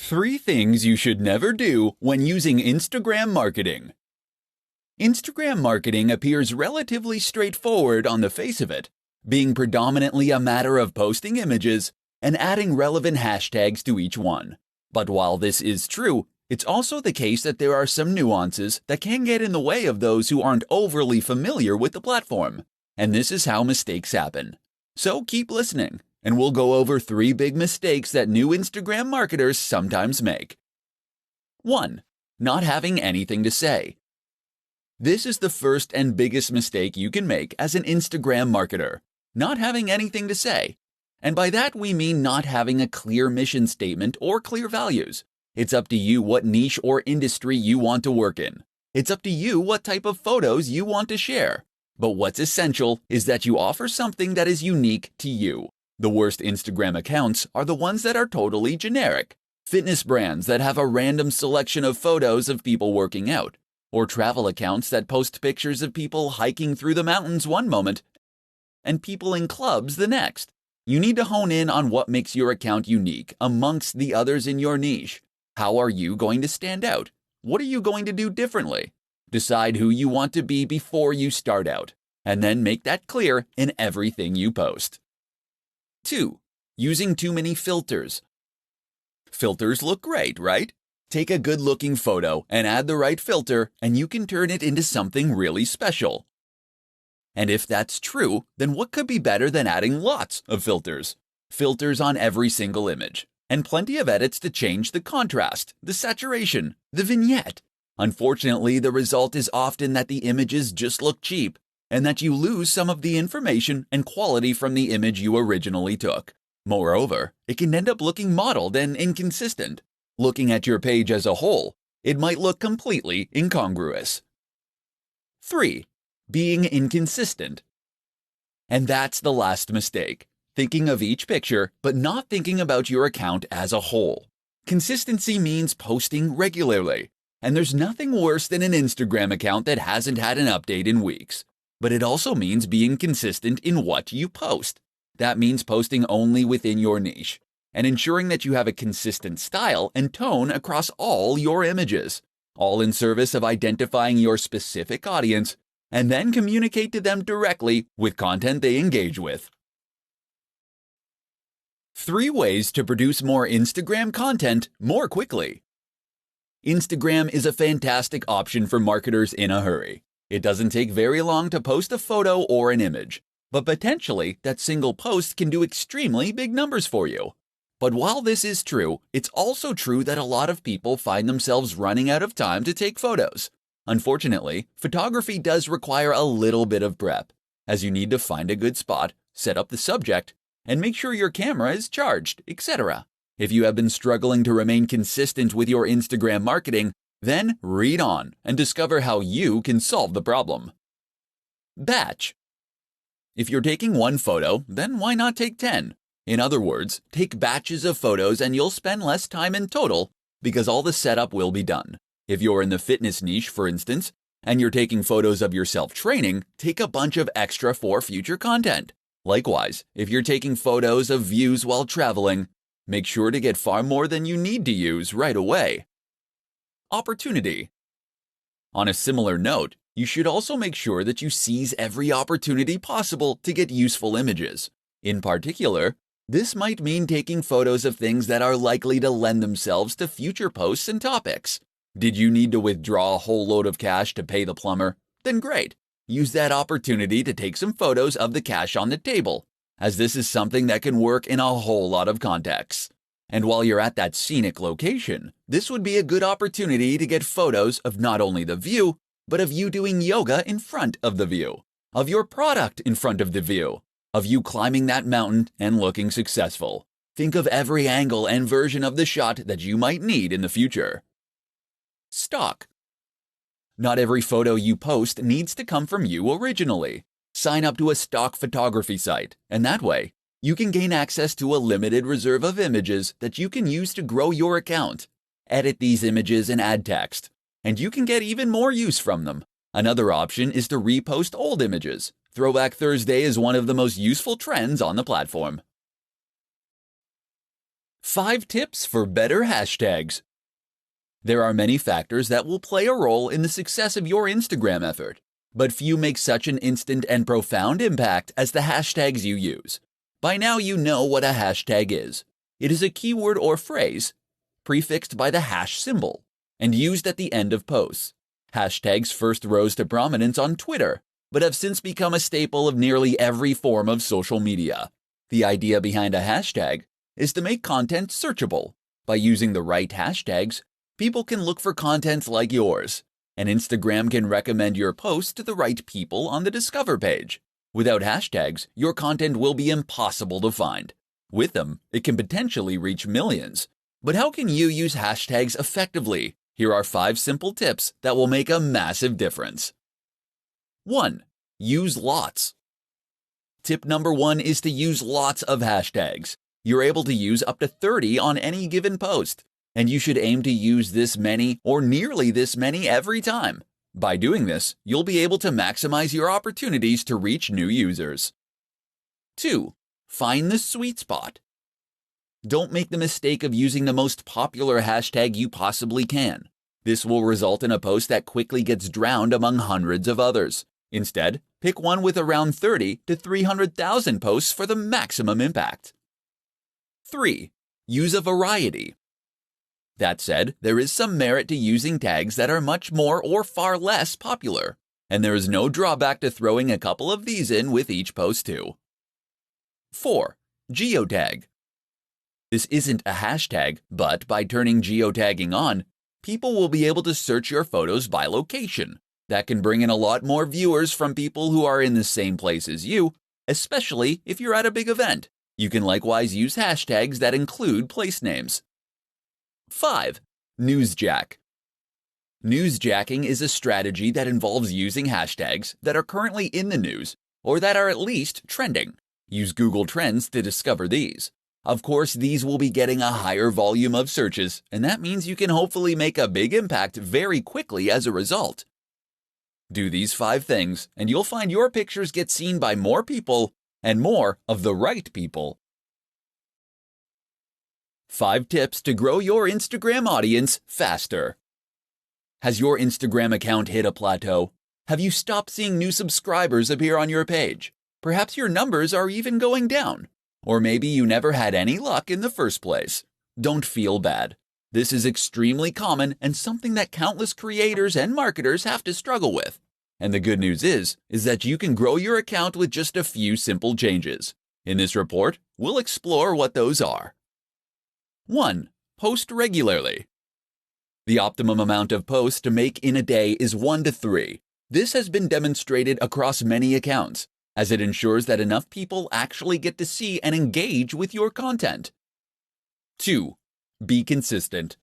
3 things you should never do when using Instagram marketing. Instagram marketing appears relatively straightforward on the face of it, being predominantly a matter of posting images and adding relevant hashtags to each one. But while this is true, it's also the case that there are some nuances that can get in the way of those who aren't overly familiar with the platform, and this is how mistakes happen. So keep listening, and we'll go over 3 big mistakes that new Instagram marketers sometimes make. 1. Not having anything to say. This is the first and biggest mistake you can make as an Instagram marketer, not having anything to say. And by that we mean not having a clear mission statement or clear values. It's up to you what niche or industry you want to work in. It's up to you what type of photos you want to share. But what's essential is that you offer something that is unique to you. The worst Instagram accounts are the ones that are totally generic. Fitness brands that have a random selection of photos of people working out, or travel accounts that post pictures of people hiking through the mountains one moment and people in clubs the next. You need to hone in on what makes your account unique amongst the others in your niche. How are you going to stand out? What are you going to do differently? Decide who you want to be before you start out, and then make that clear in everything you post. 2. Using too many filters. Filters look great, right? Take a good-looking photo and add the right filter, and you can turn it into something really special. And if that's true, then what could be better than adding lots of filters? Filters on every single image, and plenty of edits to change the contrast, the saturation, the vignette. Unfortunately, the result is often that the images just look cheap, and that you lose some of the information and quality from the image you originally took. Moreover, it can end up looking modeled and inconsistent. Looking at your page as a whole, it might look completely incongruous. 3. Being inconsistent. And that's the last mistake. Thinking of each picture, but not thinking about your account as a whole. Consistency means posting regularly, and there's nothing worse than an Instagram account that hasn't had an update in weeks. But it also means being consistent in what you post. That means posting only within your niche, and ensuring that you have a consistent style and tone across all your images, all in service of identifying your specific audience, and then communicate to them directly with content they engage with. 3 ways to produce more Instagram content more quickly. Instagram is a fantastic option for marketers in a hurry. It doesn't take very long to post a photo or an image, but potentially that single post can do extremely big numbers for you. But while this is true, it's also true that a lot of people find themselves running out of time to take photos. Unfortunately, photography does require a little bit of prep, as you need to find a good spot, set up the subject, and make sure your camera is charged, etc. If you have been struggling to remain consistent with your Instagram marketing, then read on and discover how you can solve the problem. Batch. If you're taking 1 photo, then why not take 10? In other words, take batches of photos and you'll spend less time in total because all the setup will be done. If you're in the fitness niche, for instance, and you're taking photos of yourself training, take a bunch of extra for future content. Likewise, if you're taking photos of views while traveling, make sure to get far more than you need to use right away. Opportunity. On a similar note, you should also make sure that you seize every opportunity possible to get useful images. In particular, this might mean taking photos of things that are likely to lend themselves to future posts and topics. Did you need to withdraw a whole load of cash to pay the plumber? Then great. Use that opportunity to take some photos of the cash on the table, as this is something that can work in a whole lot of contexts. And while you're at that scenic location, this would be a good opportunity to get photos of not only the view, but of you doing yoga in front of the view, of your product in front of the view, of you climbing that mountain and looking successful. Think of every angle and version of the shot that you might need in the future. Stock. Not every photo you post needs to come from you originally. Sign up to a stock photography site, and that way, you can gain access to a limited reserve of images that you can use to grow your account. Edit these images and add text, and you can get even more use from them. Another option is to repost old images. Throwback Thursday is one of the most useful trends on the platform. 5 tips for better hashtags. There are many factors that will play a role in the success of your Instagram effort, but few make such an instant and profound impact as the hashtags you use. By now you know what a hashtag is. It is a keyword or phrase prefixed by the hash symbol and used at the end of posts. Hashtags first rose to prominence on Twitter, but have since become a staple of nearly every form of social media. The idea behind a hashtag is to make content searchable. By using the right hashtags, people can look for content like yours, and Instagram can recommend your post to the right people on the Discover page. Without hashtags, your content will be impossible to find. With them, it can potentially reach millions. But how can you use hashtags effectively? Here are 5 simple tips that will make a massive difference. 1. Use lots. Tip number 1 is to use lots of hashtags. You're able to use up to 30 on any given post, and you should aim to use this many or nearly this many every time. By doing this, you'll be able to maximize your opportunities to reach new users. 2. Find the sweet spot. Don't make the mistake of using the most popular hashtag you possibly can. This will result in a post that quickly gets drowned among hundreds of others. Instead, pick one with around 30 to 300,000 posts for the maximum impact. 3. Use a variety. That said, there is some merit to using tags that are much more or far less popular, and there is no drawback to throwing a couple of these in with each post too. 4. Geotag. This isn't a hashtag, but by turning geotagging on, people will be able to search your photos by location. That can bring in a lot more viewers from people who are in the same place as you, especially if you're at a big event. You can likewise use hashtags that include place names. 5. Newsjack. Newsjacking is a strategy that involves using hashtags that are currently in the news or that are at least trending. Use Google Trends to discover these. Of course, these will be getting a higher volume of searches, and that means you can hopefully make a big impact very quickly as a result. Do these 5 things, and you'll find your pictures get seen by more people and more of the right people. 5 tips to grow your Instagram audience faster. Has your Instagram account hit a plateau? Have you stopped seeing new subscribers appear on your page? Perhaps your numbers are even going down. Or maybe you never had any luck in the first place. Don't feel bad. This is extremely common and something that countless creators and marketers have to struggle with. And the good news is that you can grow your account with just a few simple changes. In this report, we'll explore what those are. 1. Post regularly. The optimum amount of posts to make in a day is 1 to 3. This has been demonstrated across many accounts, as it ensures that enough people actually get to see and engage with your content. 2. Be consistent.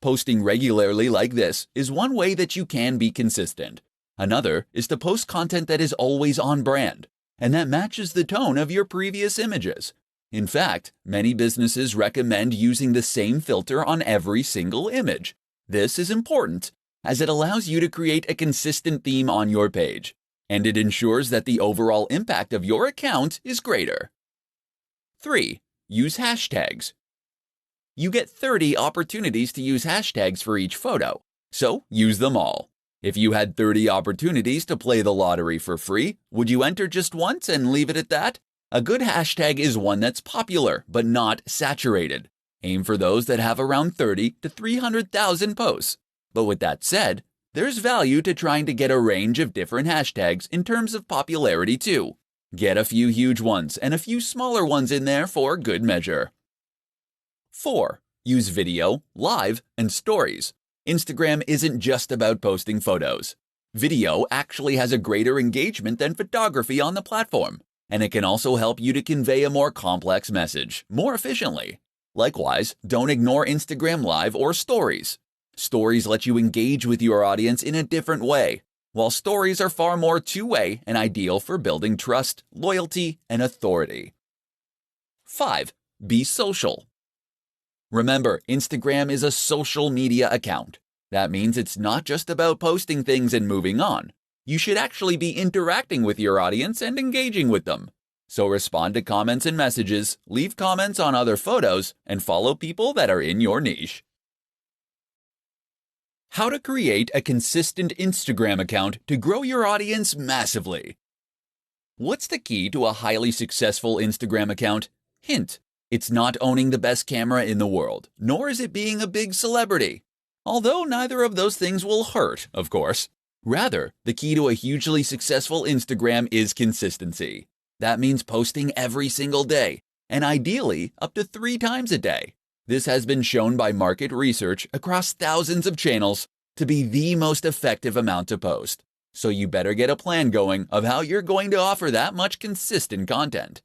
Posting regularly like this is one way that you can be consistent. Another is to post content that is always on brand, and that matches the tone of your previous images. In fact, many businesses recommend using the same filter on every single image. This is important, as it allows you to create a consistent theme on your page, and it ensures that the overall impact of your account is greater. 3. Use hashtags. You get 30 opportunities to use hashtags for each photo, so use them all. If you had 30 opportunities to play the lottery for free, would you enter just once and leave it at that? A good hashtag is one that's popular, but not saturated. Aim for those that have around 30 to 300,000 posts. But with that said, there's value to trying to get a range of different hashtags in terms of popularity too. Get a few huge ones and a few smaller ones in there for good measure. 4. Use video, live, and stories. Instagram isn't just about posting photos. Video actually has a greater engagement than photography on the platform, and it can also help you to convey a more complex message more efficiently. Likewise, don't ignore Instagram Live or Stories. Stories let you engage with your audience in a different way, while stories are far more two-way and ideal for building trust, loyalty, and authority. 5. Be social. Remember, Instagram is a social media account. That means it's not just about posting things and moving on. You should actually be interacting with your audience and engaging with them. So respond to comments and messages, leave comments on other photos, and follow people that are in your niche. How to create a consistent Instagram account to grow your audience massively. What's the key to a highly successful Instagram account? Hint: it's not owning the best camera in the world, nor is it being a big celebrity. Although neither of those things will hurt, of course. Rather, the key to a hugely successful Instagram is consistency. That means posting every single day, and ideally up to 3 times a day. This has been shown by market research across thousands of channels to be the most effective amount to post. So you better get a plan going of how you're going to offer that much consistent content.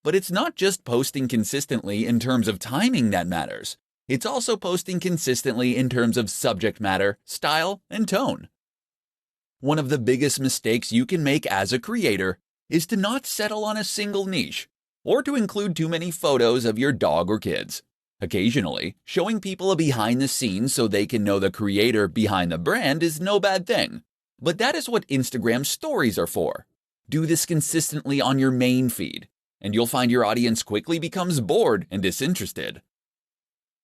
But it's not just posting consistently in terms of timing that matters. It's also posting consistently in terms of subject matter, style, and tone. One of the biggest mistakes you can make as a creator is to not settle on a single niche, or to include too many photos of your dog or kids. Occasionally, showing people a behind the scenes so they can know the creator behind the brand is no bad thing. But that is what Instagram stories are for. Do this consistently on your main feed, and you'll find your audience quickly becomes bored and disinterested.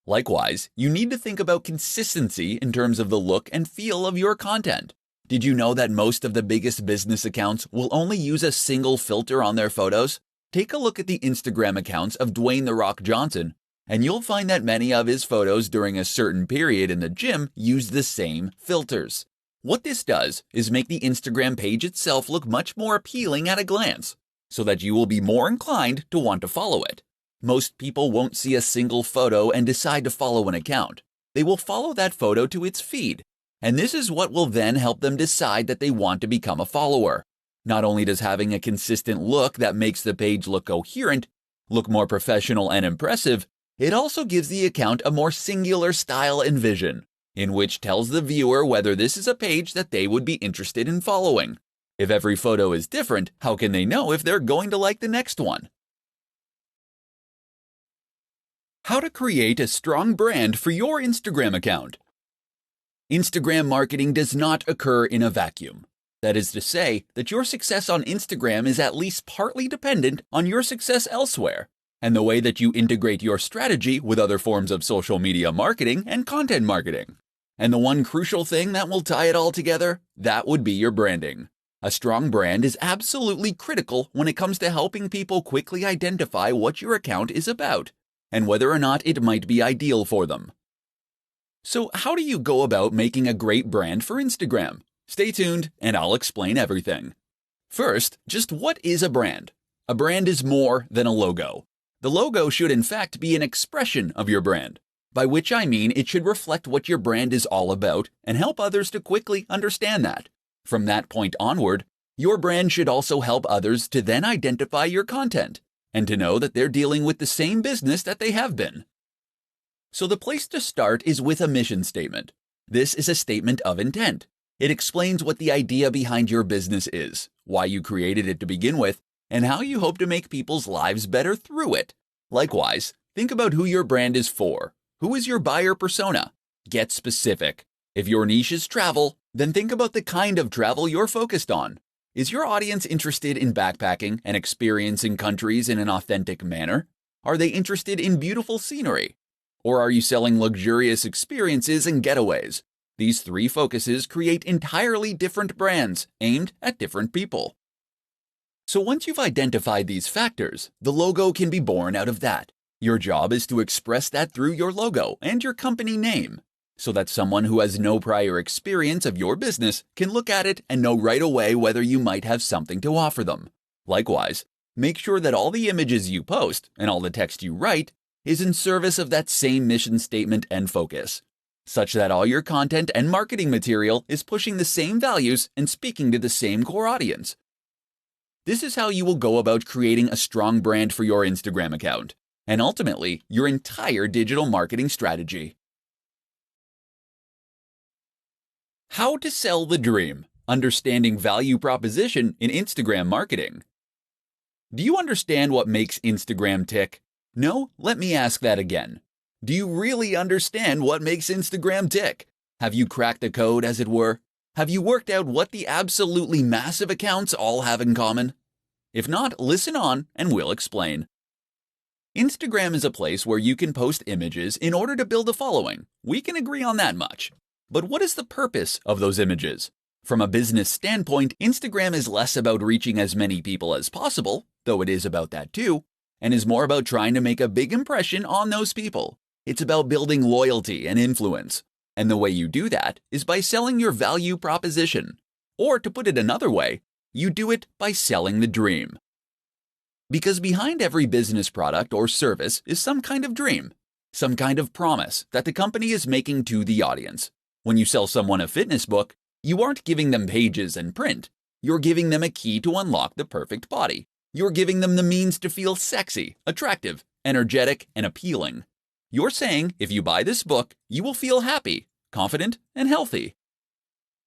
Likewise, you need to think about consistency in terms of the look and feel of your content. Did you know that most of the biggest business accounts will only use a single filter on their photos? Take a look at the Instagram accounts of Dwayne "The Rock" Johnson, and you'll find that many of his photos during a certain period in the gym use the same filters. What this does is make the Instagram page itself look much more appealing at a glance, so that you will be more inclined to want to follow it. Most people won't see a single photo and decide to follow an account. They will follow that photo to its feed, and this is what will then help them decide that they want to become a follower. Not only does having a consistent look that makes the page look coherent, look more professional and impressive, it also gives the account a more singular style and vision, in which tells the viewer whether this is a page that they would be interested in following. If every photo is different, how can they know if they're going to like the next one? How to create a strong brand for your Instagram account. Instagram marketing does not occur in a vacuum. That is to say that your success on Instagram is at least partly dependent on your success elsewhere, and the way that you integrate your strategy with other forms of social media marketing and content marketing. And the one crucial thing that will tie it all together, that would be your branding. A strong brand is absolutely critical when it comes to helping people quickly identify what your account is about, and whether or not it might be ideal for them. So how do you go about making a great brand for Instagram? Stay tuned, and I'll explain everything. First, just what is a brand? A brand is more than a logo. The logo should in fact be an expression of your brand, by which I mean it should reflect what your brand is all about and help others to quickly understand that. From that point onward, your brand should also help others to then identify your content and to know that they're dealing with the same business that they have been. So the place to start is with a mission statement. This is a statement of intent. It explains what the idea behind your business is, why you created it to begin with, and how you hope to make people's lives better through it. Likewise, think about who your brand is for. Who is your buyer persona? Get specific. If your niche is travel, then think about the kind of travel you're focused on. Is your audience interested in backpacking and experiencing countries in an authentic manner? Are they interested in beautiful scenery? Or are you selling luxurious experiences and getaways? These 3 focuses create entirely different brands aimed at different people. So once you've identified these factors, the logo can be born out of that. Your job is to express that through your logo and your company name, so that someone who has no prior experience of your business can look at it and know right away whether you might have something to offer them. Likewise, make sure that all the images you post and all the text you write is in service of that same mission statement and focus, such that all your content and marketing material is pushing the same values and speaking to the same core audience. This is how you will go about creating a strong brand for your Instagram account, and ultimately, your entire digital marketing strategy. How to sell the dream. Understanding value proposition in Instagram marketing. Do you understand what makes Instagram tick? No? Let me ask that again. Do you really understand what makes Instagram tick? Have you cracked the code, as it were? Have you worked out what the absolutely massive accounts all have in common? If not, listen on and we'll explain. Instagram is a place where you can post images in order to build a following. We can agree on that much. But what is the purpose of those images? From a business standpoint, Instagram is less about reaching as many people as possible, though it is about that too, and is more about trying to make a big impression on those people. It's about building loyalty and influence. And the way you do that is by selling your value proposition. Or to put it another way, you do it by selling the dream. Because behind every business product or service is some kind of dream, some kind of promise that the company is making to the audience. When you sell someone a fitness book, you aren't giving them pages and print. You're giving them a key to unlock the perfect body. You're giving them the means to feel sexy, attractive, energetic, and appealing. You're saying if you buy this book, you will feel happy, confident, and healthy.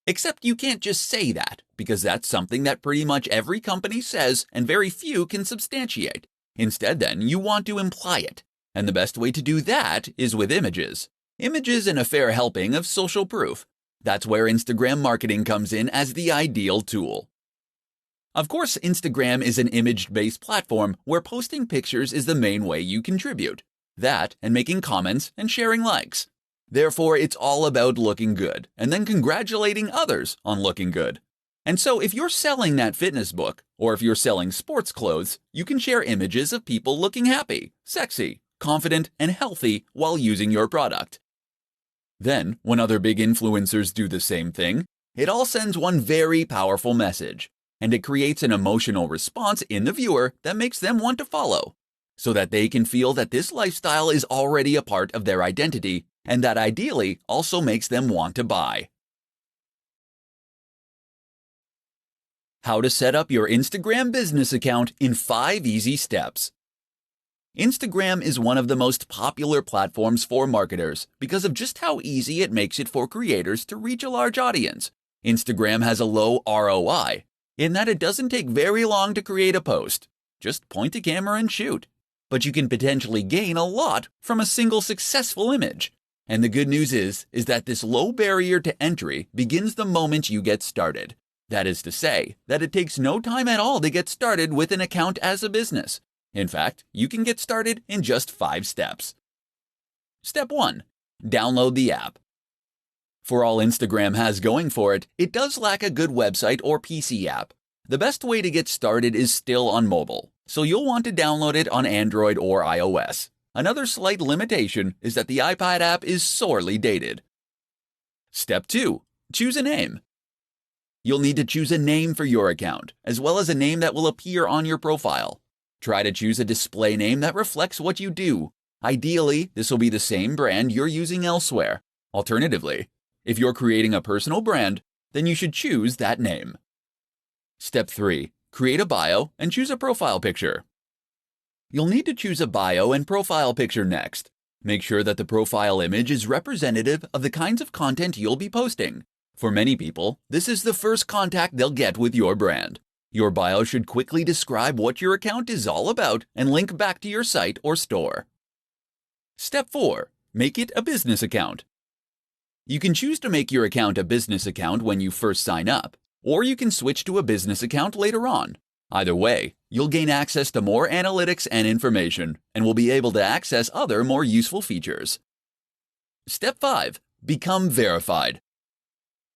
Except you can't just say that, because that's something that pretty much every company says and very few can substantiate. Instead, then, you want to imply it. And the best way to do that is with images. Images and a fair helping of social proof. That's where Instagram marketing comes in as the ideal tool. Of course, Instagram is an image-based platform where posting pictures is the main way you contribute. That and making comments and sharing likes. Therefore, it's all about looking good and then congratulating others on looking good. And so if you're selling that fitness book, or if you're selling sports clothes, you can share images of people looking happy, sexy, confident, and healthy while using your product. Then, when other big influencers do the same thing, it all sends one very powerful message, and it creates an emotional response in the viewer that makes them want to follow, so that they can feel that this lifestyle is already a part of their identity, and that ideally also makes them want to buy. How to set up your Instagram business account in 5 easy steps. Instagram is one of the most popular platforms for marketers because of just how easy it makes it for creators to reach a large audience. Instagram has a low ROI, in that it doesn't take very long to create a post. Just point a camera and shoot. But you can potentially gain a lot from a single successful image. And the good news is that this low barrier to entry begins the moment you get started. That is to say, that it takes no time at all to get started with an account as a business. In fact, you can get started in just 5 steps. Step 1. Download the app. For all Instagram has going for it, it does lack a good website or PC app. The best way to get started is still on mobile, so you'll want to download it on Android or iOS. Another slight limitation is that the iPad app is sorely dated. Step 2. Choose a name. You'll need to choose a name for your account, as well as a name that will appear on your profile. Try to choose a display name that reflects what you do. Ideally, this will be the same brand you're using elsewhere. Alternatively, if you're creating a personal brand, then you should choose that name. Step 3. Create a bio and choose a profile picture. You'll need to choose a bio and profile picture next. Make sure that the profile image is representative of the kinds of content you'll be posting. For many people, this is the first contact they'll get with your brand. Your bio should quickly describe what your account is all about and link back to your site or store. Step 4. Make it a business account. You can choose to make your account a business account when you first sign up, or you can switch to a business account later on. Either way, you'll gain access to more analytics and information, and will be able to access other more useful features. Step 5. Become verified.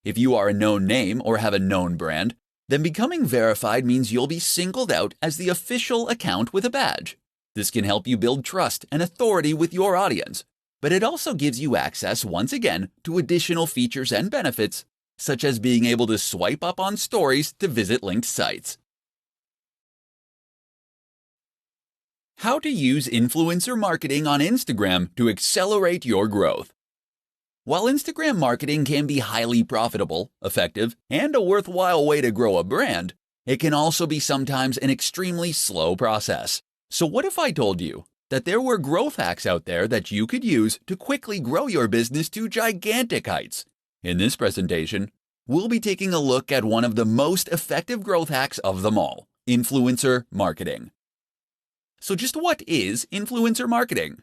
If you are a known name or have a known brand, then becoming verified means you'll be singled out as the official account with a badge. This can help you build trust and authority with your audience, but it also gives you access once again to additional features and benefits, such as being able to swipe up on stories to visit linked sites. How to use influencer marketing on Instagram to accelerate your growth. While Instagram marketing can be highly profitable, effective, and a worthwhile way to grow a brand, it can also be sometimes an extremely slow process. So what if I told you that there were growth hacks out there that you could use to quickly grow your business to gigantic heights? In this presentation, we'll be taking a look at one of the most effective growth hacks of them all, influencer marketing. So just what is influencer marketing?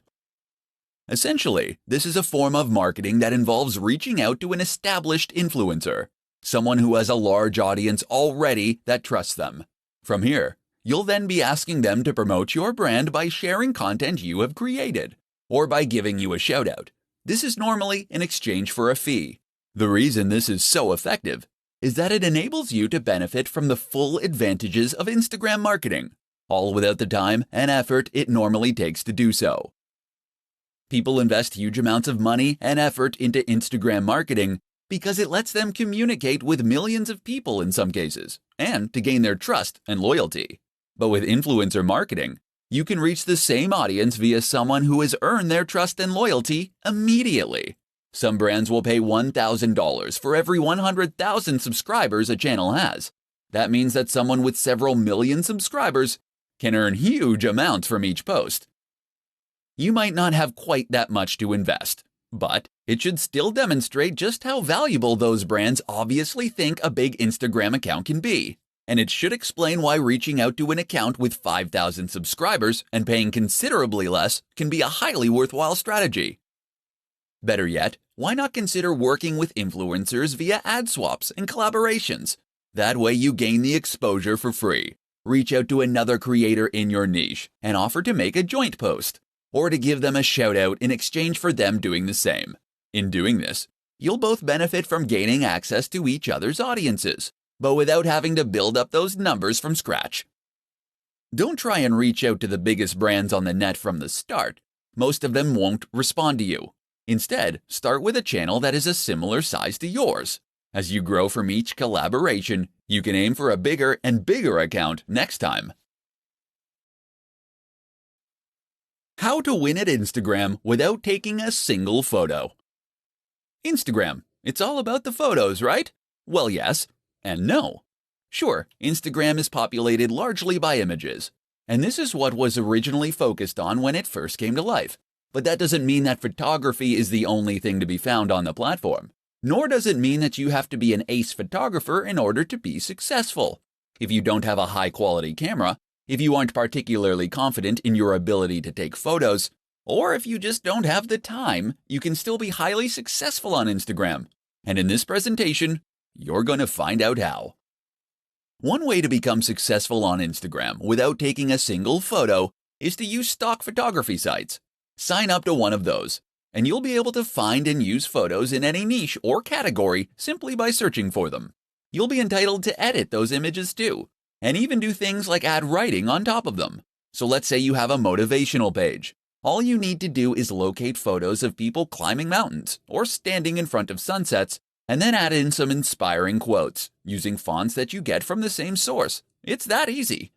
Essentially, this is a form of marketing that involves reaching out to an established influencer, someone who has a large audience already that trusts them. From here, You'll then be asking them to promote your brand by sharing content you have created, or by giving you a shout-out. This is normally in exchange for a fee. The reason this is so effective is that it enables you to benefit from the full advantages of Instagram marketing, all without the time and effort it normally takes to do so. People invest huge amounts of money and effort into Instagram marketing because it lets them communicate with millions of people in some cases, and to gain their trust and loyalty. But with influencer marketing, you can reach the same audience via someone who has earned their trust and loyalty immediately. Some brands will pay $1,000 for every 100,000 subscribers a channel has. That means that someone with several million subscribers can earn huge amounts from each post. You might not have quite that much to invest, but it should still demonstrate just how valuable those brands obviously think a big Instagram account can be. And it should explain why reaching out to an account with 5,000 subscribers and paying considerably less can be a highly worthwhile strategy. Better yet, why not consider working with influencers via ad swaps and collaborations? That way you gain the exposure for free. Reach out to another creator in your niche and offer to make a joint post, or to give them a shout out in exchange for them doing the same. In doing this, you'll both benefit from gaining access to each other's audiences, but without having to build up those numbers from scratch. Don't try and reach out to the biggest brands on the net from the start. Most of them won't respond to you. Instead, start with a channel that is a similar size to yours. As you grow from each collaboration, you can aim for a bigger and bigger account next time. How to win at Instagram without taking a single photo. Instagram, it's all about the photos, right? Well, yes and no. Sure, Instagram is populated largely by images, and this is what was originally focused on when it first came to life. But that doesn't mean that photography is the only thing to be found on the platform. Nor does it mean that you have to be an ace photographer in order to be successful. If you don't have a high-quality camera, if you aren't particularly confident in your ability to take photos, or if you just don't have the time, you can still be highly successful on Instagram. And in this presentation, you're going to find out how. One way to become successful on Instagram without taking a single photo is to use stock photography sites. Sign up to one of those, and you'll be able to find and use photos in any niche or category simply by searching for them. You'll be entitled to edit those images too, and even do things like add writing on top of them. So let's say you have a motivational page. All you need to do is locate photos of people climbing mountains or standing in front of sunsets, and then add in some inspiring quotes using fonts that you get from the same source. It's that easy.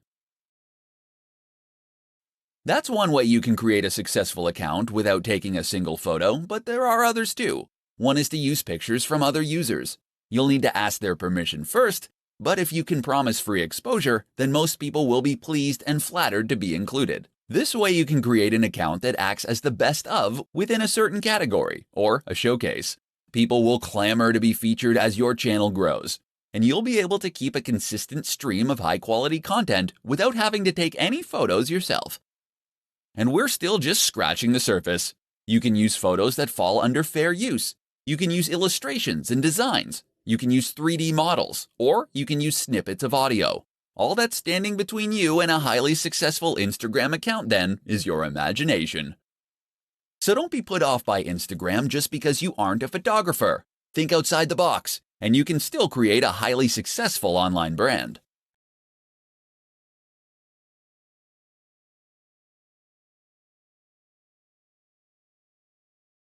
That's one way you can create a successful account without taking a single photo, but there are others too. One is to use pictures from other users. You'll need to ask their permission first, but if you can promise free exposure, then most people will be pleased and flattered to be included. This way you can create an account that acts as the best of within a certain category, or a showcase. People will clamor to be featured as your channel grows, and you'll be able to keep a consistent stream of high-quality content without having to take any photos yourself. And we're still just scratching the surface. You can use photos that fall under fair use. You can use illustrations and designs. You can use 3D models, or you can use snippets of audio. All that's standing between you and a highly successful Instagram account then is your imagination. So don't be put off by Instagram just because you aren't a photographer. Think outside the box, and you can still create a highly successful online brand.